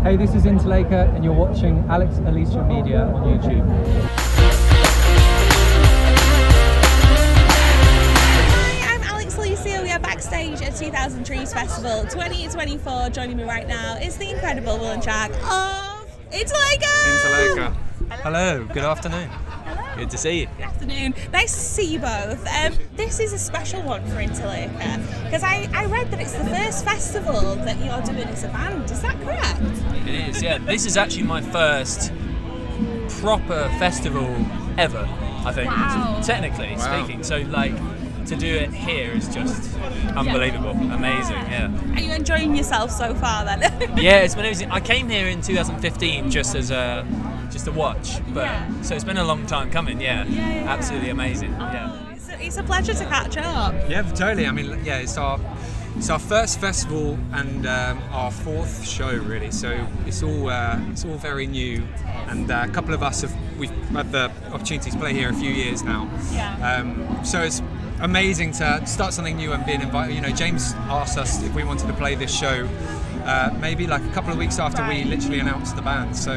Hey, this is INTERLAKER and you're watching Alex Alicia Media on YouTube. Hi, I'm Alex Alicia. We are backstage at 2000 Trees Festival 2024. Joining me right now is the incredible Will and Jack of INTERLAKER. Hello, good afternoon. Good to see you. Good afternoon. Nice to see you both. This is a special one for INTERLAKER because I read that it's the first festival that you're doing as a band. Is that correct? It is, yeah. This is actually my first proper festival ever, I think. Wow. Technically speaking. So, like, to do it here is just unbelievable. Amazing, yeah. Are you enjoying yourself so far then? Yeah, it's been amazing. I came here in 2015 just as a watch, but so it's been a long time coming. Yeah. Absolutely amazing. It's a pleasure to catch up. Yeah, totally. I mean, yeah, it's our first festival and our fourth show really. So it's all very new, and a couple of us we've had the opportunity to play here a few years now. Yeah. So it's amazing to start something new and being invited. You know, James asked us if we wanted to play this show. Maybe like a couple of weeks after we literally announced the band, so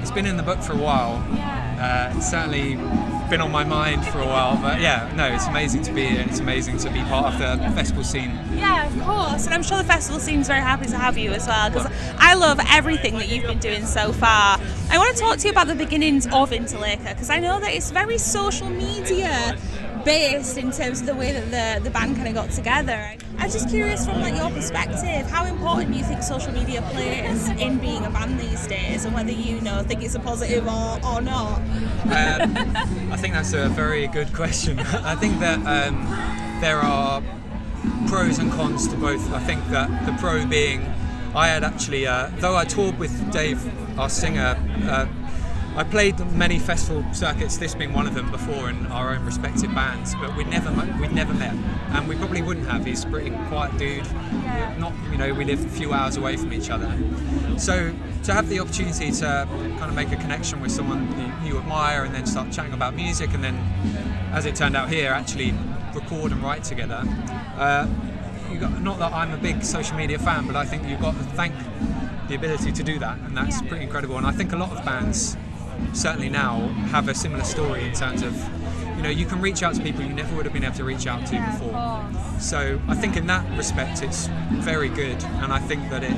it's been in the book for a while. It's certainly been on my mind for a while, but yeah, no, it's amazing to be here and it's amazing to be part of the festival scene. Yeah, of course, and I'm sure the festival seems very happy to have you as well, because I love everything that you've been doing so far. I want to talk to you about the beginnings of INTERLAKER, because I know that it's very social media based in terms of the way that the band kind of got together. I'm just curious from like your perspective, how important do you think social media plays in being a band these days, and whether you think it's a positive or not? I think that's a very good question. I think that there are pros and cons to both. I think that the pro being, I had actually, though I toured with Dave, our singer, I played many festival circuits, this being one of them, before in our own respective bands, but we'd never met, and we probably wouldn't have. He's a pretty quiet dude. Not, we live a few hours away from each other. So to have the opportunity to kind of make a connection with someone you admire and then start chatting about music, and then, as it turned out here, actually record and write together. Not that I'm a big social media fan, but I think you've got to thank the ability to do that, and that's pretty incredible. And I think a lot of bands, certainly now, have a similar story in terms of, you can reach out to people you never would have been able to reach out to before. So I think in that respect it's very good, and I think that it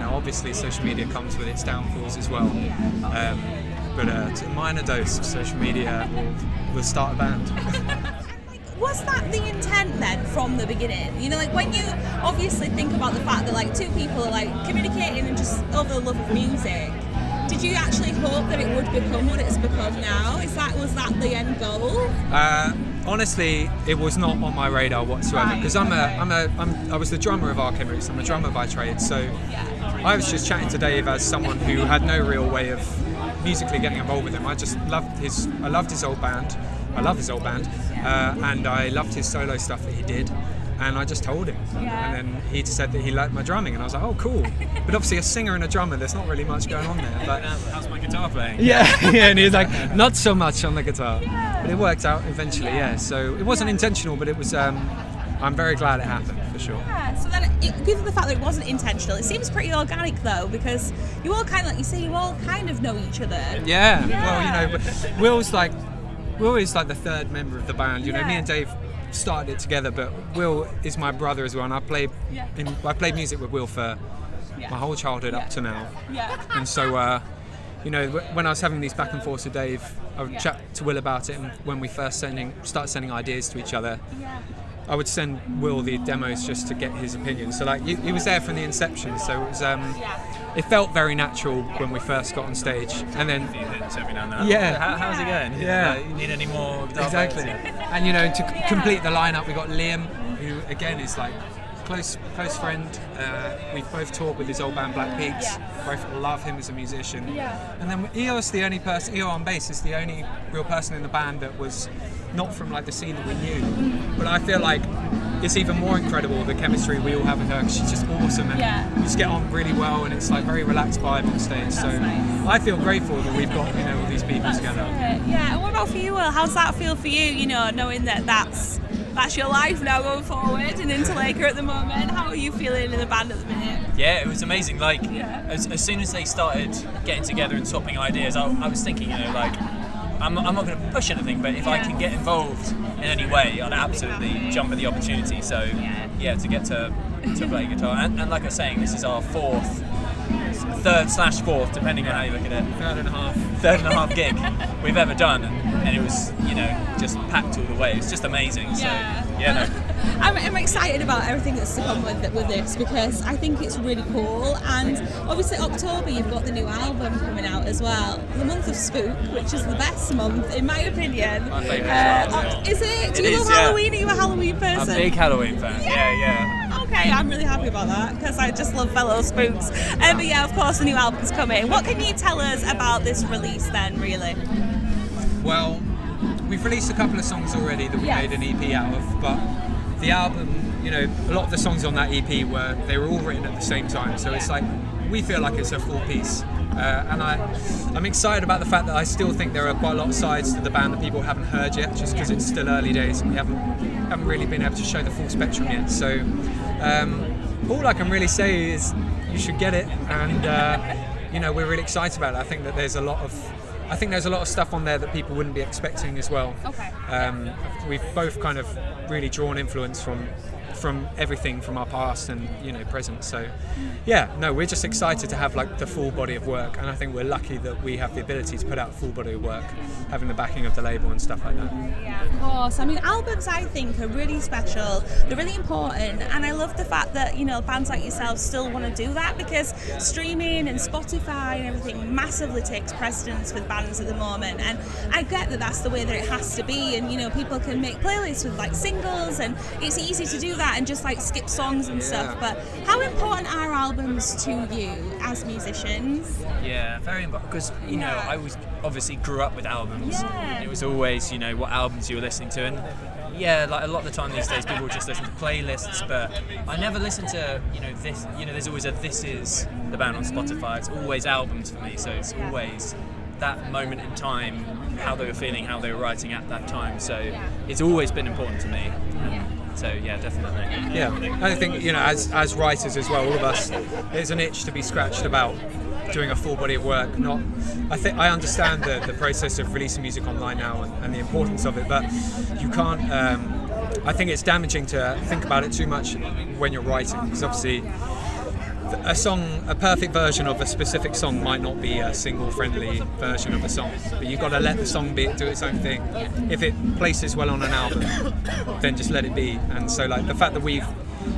obviously social media comes with its downfalls as well. But a minor dose of social media will start a band. Was that the intent then from the beginning? When you obviously think about the fact that like two people are like communicating and just over the love of music, did you actually hope that it would become what it's become now? Was that the end goal? Honestly, it was not on my radar whatsoever, because I was the drummer of Arcade Roots. I'm a drummer by trade, so I was just chatting to Dave as someone who had no real way of musically getting involved with him. I loved his old band. I love his old band, and I loved his solo stuff that he did. And I just told him, and then he said that he liked my drumming, and I was like, oh, cool. But obviously, a singer and a drummer, there's not really much going on there. But how's my guitar playing? Yeah, and he was like, not so much on the guitar, but it worked out eventually. So it wasn't intentional, but it was. I'm very glad it happened for sure. Yeah. So then, given the fact that it wasn't intentional, it seems pretty organic though, because you all kind of, like you say, you all kind of know each other. Yeah. Well, Will is like the third member of the band. Me and Dave started it together, but Will is my brother as well, and I played music with Will for my whole childhood up to now. And so when I was having these back and forths with Dave, I would chat to Will about it, and when we first start sending ideas to each other, I would send Will the demos just to get his opinion. So like he was there from the inception, so it was it felt very natural when we first got on stage. And then every now and then. How's it going? Yeah. You need any more guitar players? Exactly. And to complete the lineup, we got Liam, who again is like close friend. We've both toured with his old band Black Peaks. Both love him as a musician. And then Eo on bass is the only real person in the band that was not from like the scene that we knew. But I feel like it's even more incredible the chemistry we all have with her, because she's just awesome, and we just get on really well, and it's like very relaxed vibe on stage. So I feel grateful that we've got all these people together. Yeah. And what about for you, Will? How's that feel for you? Knowing that that's that's your life now going forward in Interlaker at the moment. How are you feeling in the band at the minute? Yeah, it was amazing. Like, as soon as they started getting together and swapping ideas, I was thinking, you know, like, I'm not going to push anything, but if I can get involved in any way, I'd absolutely jump at the opportunity. So, to get to play guitar. And like I was saying, this is our third/fourth, depending on how you look at it. Third and a half gig we've ever done, and it was, you know, just packed all the way. It's just amazing. So, I'm excited about everything that's to come with this, because I think it's really cool. And obviously October you've got the new album coming out as well, the month of Spook, which is the best month in my opinion. My favourite is it? Do you love Halloween? Are you a Halloween person? I'm a big Halloween fan. Yeah. Okay, I'm really happy about that, because I just love fellow spooks. But yeah, of course the new album's coming. What can you tell us about this release then, really? Well, we've released a couple of songs already that we made an EP out of, but the album, you know, a lot of the songs on that EP they were all written at the same time, so it's like, we feel like it's a full piece. And I'm excited about the fact that I still think there are quite a lot of sides to the band that people haven't heard yet, just because it's still early days and we haven't really been able to show the full spectrum yet. So all I can really say is you should get it, and you know, we're really excited about it. I think that there's a lot of stuff on there that people wouldn't be expecting as well. Okay. We've both kind of really drawn influence from everything from our past and, you know, present. So we're just excited to have like the full body of work, and I think we're lucky that we have the ability to put out a full body of work, having the backing of the label and stuff like that. Yeah, of course. I mean, albums I think are really special, they're really important, and I love the fact that, you know, bands like yourselves still want to do that, because streaming and Spotify and everything massively takes precedence with bands at the moment, and I get that that's the way that it has to be, and, you know, people can make playlists with like singles, and it's easy to do that and just like skip songs and stuff, but how important are albums to you as musicians? Yeah, very important, because, you know, I was obviously grew up with albums. It was always, you know, what albums you were listening to, and like a lot of the time these days people just listen to playlists, but I never listen to, you know, this, you know, there's always this is the band on Spotify. It's always albums for me, so it's always that moment in time, how they were feeling, how they were writing at that time, so it's always been important to me. So definitely. Yeah, I think, you know, as writers as well, all of us, there's an itch to be scratched about doing a full body of work. I understand the process of releasing music online now and the importance of it, but you can't. I think it's damaging to think about it too much when you're writing, because obviously a perfect version of a specific song might not be a single-friendly version of a song, but you've got to let the song do its own thing. If it places well on an album, then just let it be. And so, like, the fact that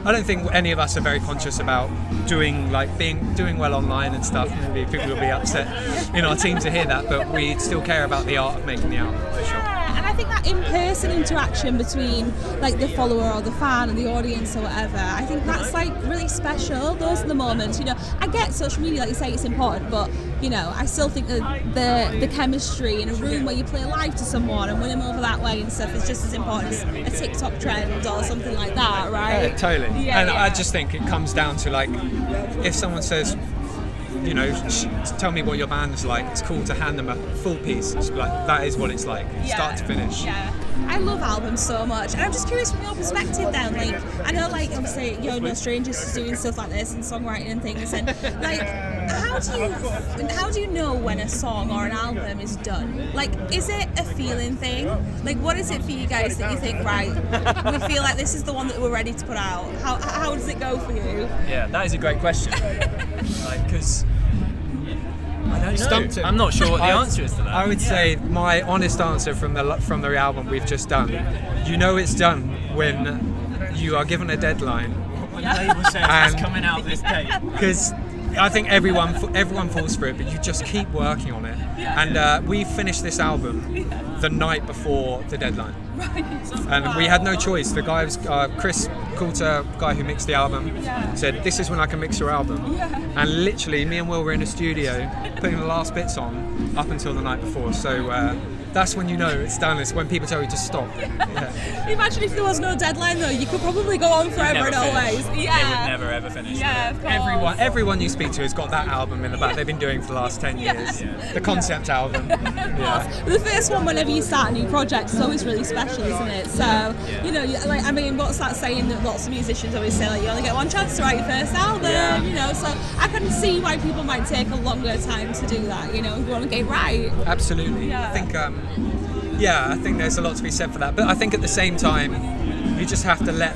I don't think any of us are very conscious about doing well online and stuff. Maybe people will be upset in our team to hear that, but we still care about the art of making the album, for sure. I think that in-person interaction between like the follower or the fan and the audience or whatever, I think that's like really special. Those are the moments, you know. I get social media, like you say, it's important, but, you know, I still think that the chemistry in a room where you play live to someone and win them over that way and stuff is just as important as a TikTok trend or something like that, right? Yeah, totally. I just think it comes down to, like, if someone says, you know, tell me what your band is like, it's cool to hand them a full piece. It's like, that is what it's like, start to finish. Yeah. I love albums so much, and I'm just curious from your perspective then, like, I know, like, obviously you're no strangers to doing stuff like this and songwriting and things, and like, how do you know when a song or an album is done? Like, is it a feeling thing? Like, what is it for you guys that you think, right, we feel like this is the one that we're ready to put out? How does it go for you? Yeah, that is a great question. Like, because I don't know. I'm not sure what the answer is to that. I would say my honest answer from the album we've just done, you know it's done when you are given a deadline. When the label says it's coming out this date. Because I think everyone falls for it, but you just keep working on it. And we finished this album the night before the deadline. And we had no choice. The guy was Chris Coulter, guy who mixed the album, said, "This is when I can mix your album." And literally, me and Will were in the studio putting the last bits on up until the night before. So That's when you know it's done. It's when people tell you to stop. Yeah. Imagine if there was no deadline though. You could probably go on forever and always. Yeah. They would never ever finish. Yeah, of course. Everyone you speak to has got that album in the back. They've been doing for the last 10 years. Yeah. The concept album. Yeah. The first one, whenever you start a new project, is always really special, isn't it? So, you know, like, I mean, what's that saying that lots of musicians always say, like, you only get one chance to write your first album, you know? So I can see why people might take a longer time to do that, you know, if you want to get it right. Absolutely. Yeah. I think, I think there's a lot to be said for that. But I think at the same time, you just have to let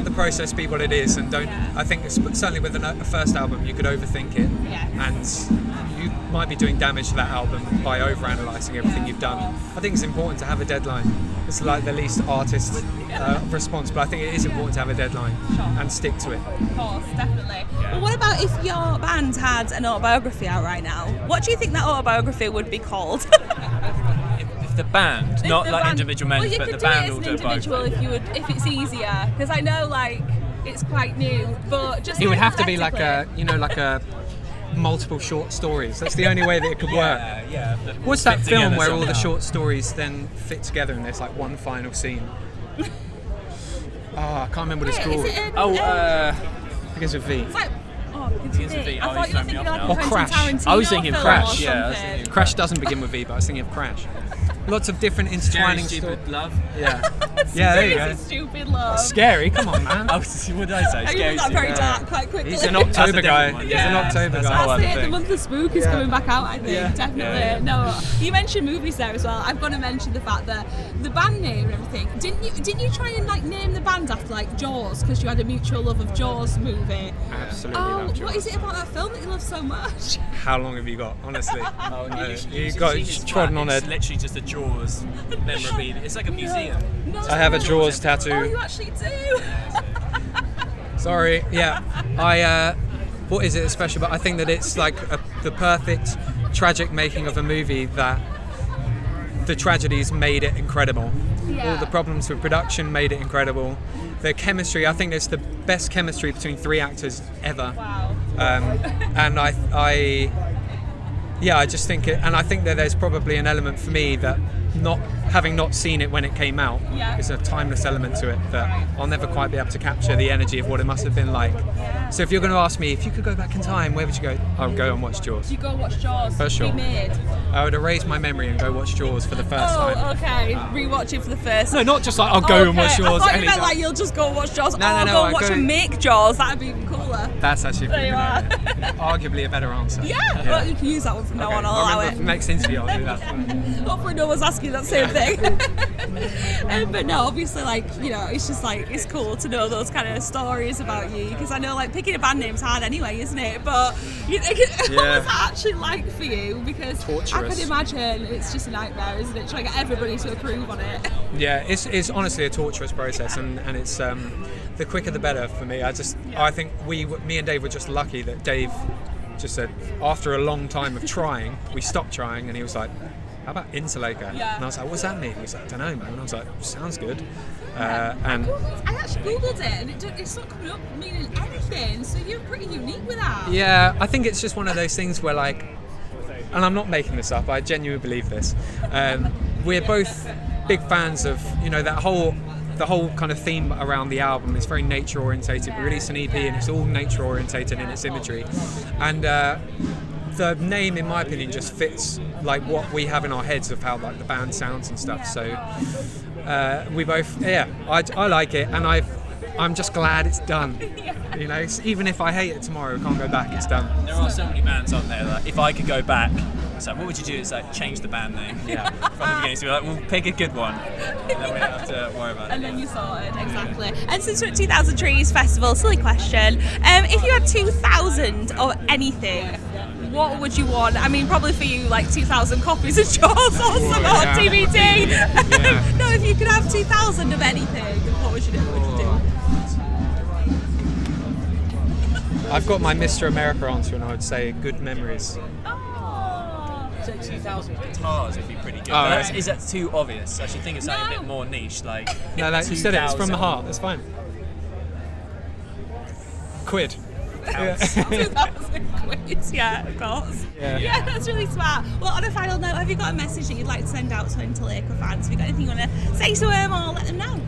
the process be what it is, and don't. I think certainly with a first album, you could overthink it, and you might be doing damage to that album by overanalyzing everything you've done. I think it's important to have a deadline. It's like the least artist response, but I think it is important to have a deadline and stick to it. Of course, definitely. Well, what about if your band had an autobiography out right now? What do you think that autobiography would be called? The band, not the like band, individual members, well, but the you band could do it as an individual if it's easier, because I know like it's quite new, but just it would have to be like hypothetically. a multiple short stories. That's the only way that it could work. Yeah. What's that fit film together where all the somehow. short stories then fit together and there's like one final scene? I can't remember what it's called. Is it Begins with V. it's like, Begins with V. I thought you were thinking like a Or Quentin Crash. Tarantino I was thinking film Crash, or yeah, I was something. thinking- Crash doesn't begin with V, but I was thinking of Crash. Lots of different intertwining Stupid stories. love. Yeah. Yeah, there you go. Seriously stupid love. Scary, come on, man. Oh, what did I say? I Scary. got very dark quite quickly. He's an That's a October different guy. one. He's Yeah, an October that's a guy. whole other That's it, the thing. month of Spook is coming back out, I think, Yeah. definitely. Yeah. No, you mentioned movies there as well. I've got to mention the fact that the band name and everything. Didn't you try and like name the band after like Jaws because you had a mutual love of Jaws movie? Absolutely Oh, love Jaws. what is it about that film that you love so much? How long have you got, honestly? You should got see his trodden flat. on It's a... literally just a Jaws memorabilia. It's like a museum. No. I have a Jaws tattoo. Oh, you actually do. Sorry, yeah. What is it special? But I think that it's like the perfect tragic making of a movie that the tragedies made it incredible. Yeah. All the problems with production made it incredible. The chemistry, I think it's the best chemistry between three actors ever. Wow. And I just think it, and I think that there's probably an element for me that having not seen it when it came out is a timeless element to it that I'll never quite be able to capture the energy of what it must have been like. So if you're going to ask me if you could go back in time, where would you go? I would go and watch Jaws. You go watch Jaws. For sure. Remade. I would erase my memory and go watch Jaws for the first time. Oh, okay. Rewatch it for the first. No, not just like I'll go and watch Jaws I thought you meant anytime. like you'll just go watch Jaws. No, or no, go I watch go- and make Jaws. That'd be even cooler. That's actually There you are. arguably a better answer. Yeah, well, you can use that one from now on. I'll allow it. Next interview, I'll do that. Hopefully no one's asking that same thing. But no, obviously, like, you know, it's just like, it's cool to know those kind of stories about you, because I know like picking a band name's hard anyway, isn't it? But you know, what was that actually like for you? Because Torturous. I can imagine it's just a nightmare, isn't it? Trying to get everybody to approve on it. Yeah, it's honestly a torturous process, and it's the quicker the better for me. I think me and Dave were just lucky that Dave just said, after a long time of trying, we stopped trying, and he was like, how about INTERLAKER? Yeah. And I was like, what's that mean? He was like, I don't know, man. And I was like, sounds good. And I actually googled it and it's not coming up meaning anything, so you're pretty unique with that. yeah, I think it's just one of those things where, like, and I'm not making this up, I genuinely believe this, we're both big fans of, you know, the whole kind of theme around the album is very nature orientated. We released an EP and it's all nature orientated in its imagery, and the name, in my opinion, just fits like what we have in our heads of how like the band sounds and stuff. So we both, I like it, and I'm just glad it's done. You know, even if I hate it tomorrow, I can't go back. It's done. There are so many bands on there that if I could go back, it's like, what would you do? It's like change the band name. Yeah. From the beginning, so we're like, we'll pick a good one, and then we don't have to worry about it. And then you sorted, exactly. And since we're at 2000 Trees Festival, silly question, if you had 2,000 of anything, what would you want? I mean, probably for you, like 2,000 copies of Jaws or some on DVD. No, if you could have 2,000 of anything, what would you do? I've got my Mr. America answer, and I would say good memories. So 2,000 guitars would be pretty good. Oh, But right. is that too obvious? I should think of something a bit more niche, like No, you said it. It's from the 2,000. heart. That's fine. Quid. counts. 2,000 quid, yeah, of course. Yeah. That's really smart. Well, on a final note, have you got a message that you'd like to send out to Interlaker fans? Have you got anything you want to say to them or let them know?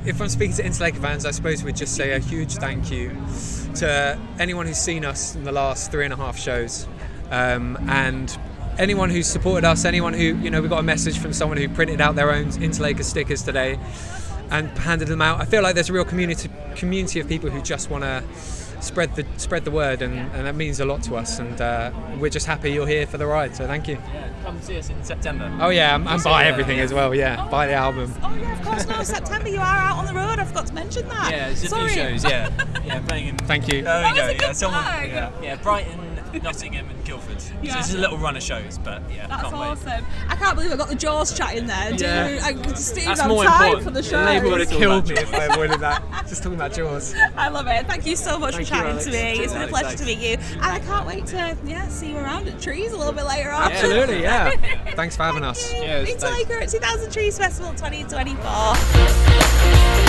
If I'm speaking to Interlaker fans, I suppose we'd just say a huge thank you to anyone who's seen us in the last 3.5 shows, and anyone who's supported us, anyone who, we got a message from someone who printed out their own Interlaker stickers today and handed them out. I feel like there's a real community of people who just want to spread the word, and that means a lot to us, and we're just happy you're here for the ride, so thank you. Yeah, come see us in September. Oh yeah, and buy everything as well, buy the album. Oh yeah, of course. No, September you are out on the road. I forgot to mention that. Yeah, there's a few shows, yeah, playing in... Thank you. There we go, was a good plug. Brighton, Nottingham and Guildford. So it's just a little run of shows, but That's can't wait. awesome. I can't believe I got the Jaws chat in there. Yeah. I just didn't That's have more time important. for the show. Labour would have killed me if I avoided that. Just talking about Jaws. I love it. Thank you so much Thank for you, chatting Alex. to me. It's Cheers, been a Alex. pleasure to meet you. And I can't wait to see you around at Trees a little bit later on. Absolutely, yeah. Thanks for having us. Cheers, thanks. Interlaker at 2000 Trees Festival 2024.